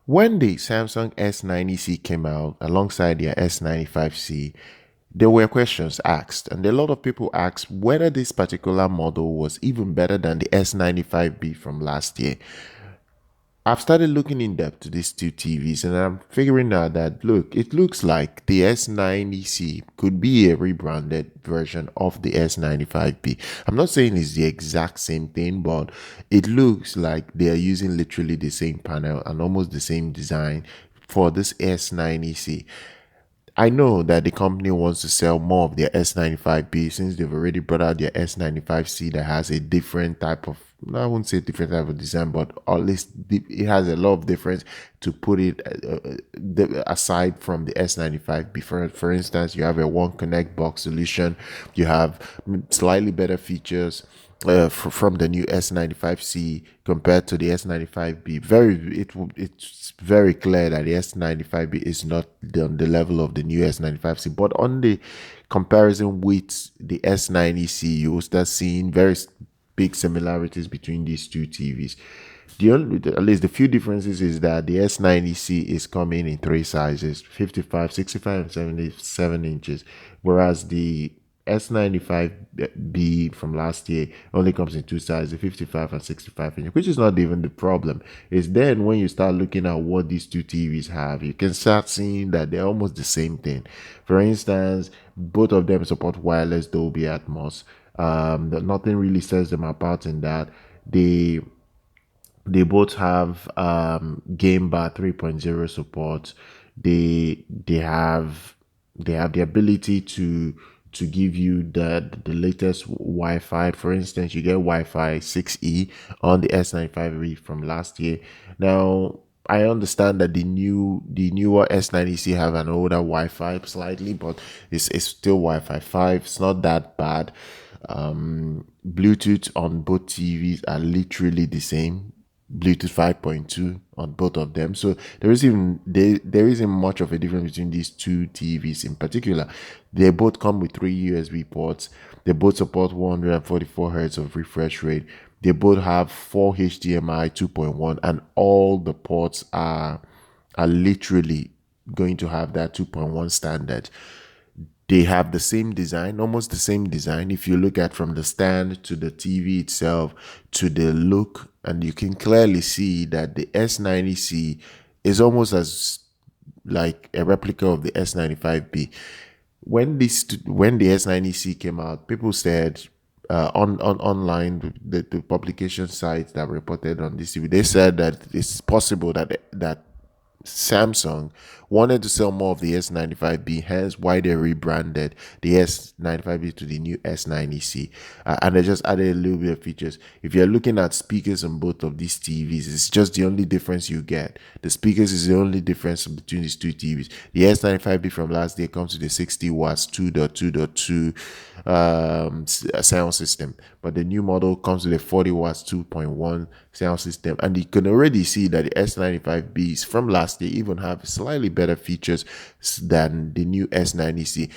When the Samsung S90C came out alongside their S95C, there were questions asked, and a lot of people asked whether this particular model was even better than the S95B from last year. I've started looking in depth to these two TVs, and I'm figuring out that look, it looks like the S90C could be a rebranded version of the S95B. I'm not saying it's the exact same thing, but it looks like they are using literally the same panel and almost the same design for this S90C. I know that the company wants to sell more of their S95B since they've already brought out their S95C that has a different type of, I wouldn't say different type of design, but at least it has a lot of difference to put it aside from the S95B. For instance, you have a one connect box solution, you have slightly better features from the new S95C compared to the S95B. It's very clear that the S95B is not on the level of the new S95C, but on the comparison with the S90C, you will start seeing very big similarities between these two TVs. At least the few differences is that the S90C is coming in three sizes: 55, 65, and 77 inches, whereas the S95B from last year only comes in two sizes, 55 and 65 inches, which is not even the problem. It's then when you start looking at what these two TVs have, you can start seeing that they're almost the same thing. For instance, both of them support wireless Dolby Atmos. Nothing really sets them apart in that they both have game bar 3.0 support. They have the ability to give you the latest Wi-Fi. For instance, you get Wi-Fi 6E on the S95B from last year. Now, I understand that the newer S90C have an older Wi-Fi slightly, but it's still Wi-Fi 5. It's not that bad. Bluetooth on both TVs are literally the same. Bluetooth 5.2 on both of them, so there isn't much of a difference between these two TVs in particular. They both come with three USB ports. They both support 144 hertz of refresh rate. They both have four HDMI 2.1, and all the ports are literally going to have that 2.1 standard. They have the same design, almost the same design. If you look at from the stand to the TV itself to the look, and you can clearly see that the S90C is almost as like a replica of the S95B. When the S90C came out, people said on online, the publication sites that reported on this TV, they said that it's possible that Samsung wanted to sell more of the S95B, hence why they rebranded the S95B to the new S90C. And they just added a little bit of features. If you're looking at speakers on both of these TVs, it's just the only difference you get. The speakers is the only difference between these two TVs. The S95B from last year comes with a 60 watts 2.2.2 sound system, but the new model comes with a 40 watts 2.1 sound system, and you can already see that the S95Bs from last year even have slightly better features than the new S90C.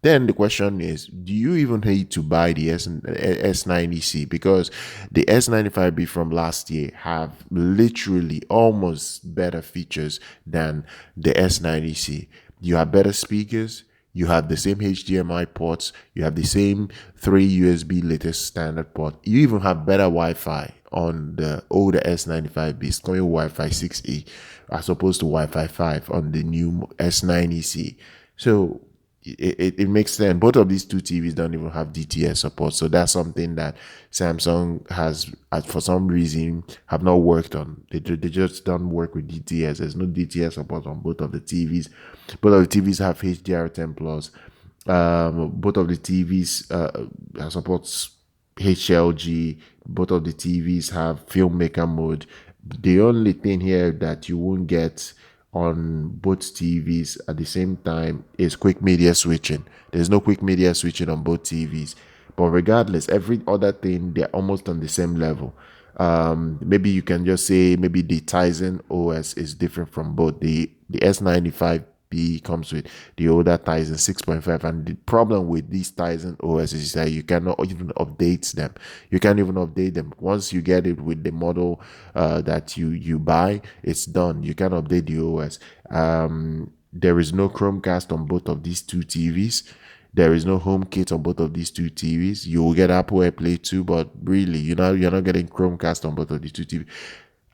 Then the question is, do you even need to buy the S90C? Because the S95B from last year have literally almost better features than the S90C. You have better speakers, you have the same HDMI ports, you have the same three USB latest standard port. You even have better Wi-Fi on the older S95B. It's coming Wi-Fi 6E as opposed to Wi-Fi 5 on the new S90C. So it makes sense. Both of these two TVs don't even have DTS support, so that's something that Samsung has, for some reason, have not worked on. They just don't work with DTS. There's no DTS support on both of the TVs. Both of the TVs have HDR10 plus. Both of the TVs supports HLG. Both of the TVs have filmmaker mode. The only thing here that you won't get on both TVs at the same time is quick media switching. There's no quick media switching on both TVs. But regardless, every other thing, they're almost on the same level. Maybe you can just say maybe the Tizen OS is different from both. The S95 95B comes with the older Tizen 6.5, and the problem with these Tizen OS is that you cannot even update them. You can't even update them. Once you get it with the model that you buy, it's done. You can't update the OS. There is no Chromecast on both of these two TVs. There is no home kit on both of these two TVs. You will get Apple AirPlay too, but really, you're not getting Chromecast on both of these two TVs.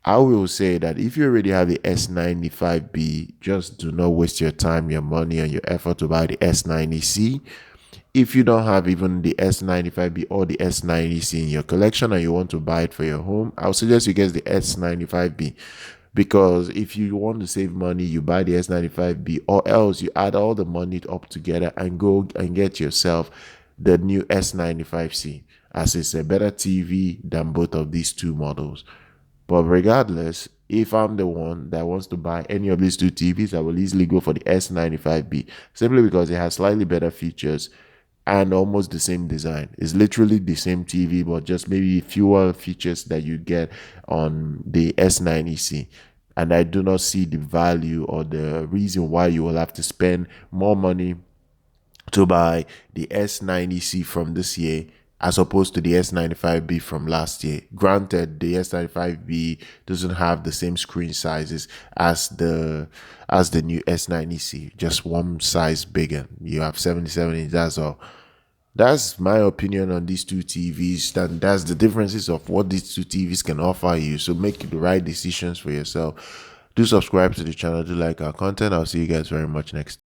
I will say that if you already have the S95B, just do not waste your time, your money, and your effort to buy the S90C. If you don't have even the S95B or the S90C in your collection and you want to buy it for your home, I would suggest you get the S95B. Because if you want to save money, you buy the S95B, or else you add all the money up together and go and get yourself the new S95C, as it's a better TV than both of these two models. But regardless, if I'm the one that wants to buy any of these two TVs, I will easily go for the S95B, simply because it has slightly better features and almost the same design. It's literally the same TV, but just maybe fewer features that you get on the S90C. And I do not see the value or the reason why you will have to spend more money to buy the S90C from this year as opposed to the S95B from last year. Granted, the S95B doesn't have the same screen sizes as the new S90C, just one size bigger. You have 77 inches, that's all. That's my opinion on these two TVs. That's the differences of what these two TVs can offer you. So make the right decisions for yourself. Do subscribe to the channel, do like our content. I'll see you guys very much next time.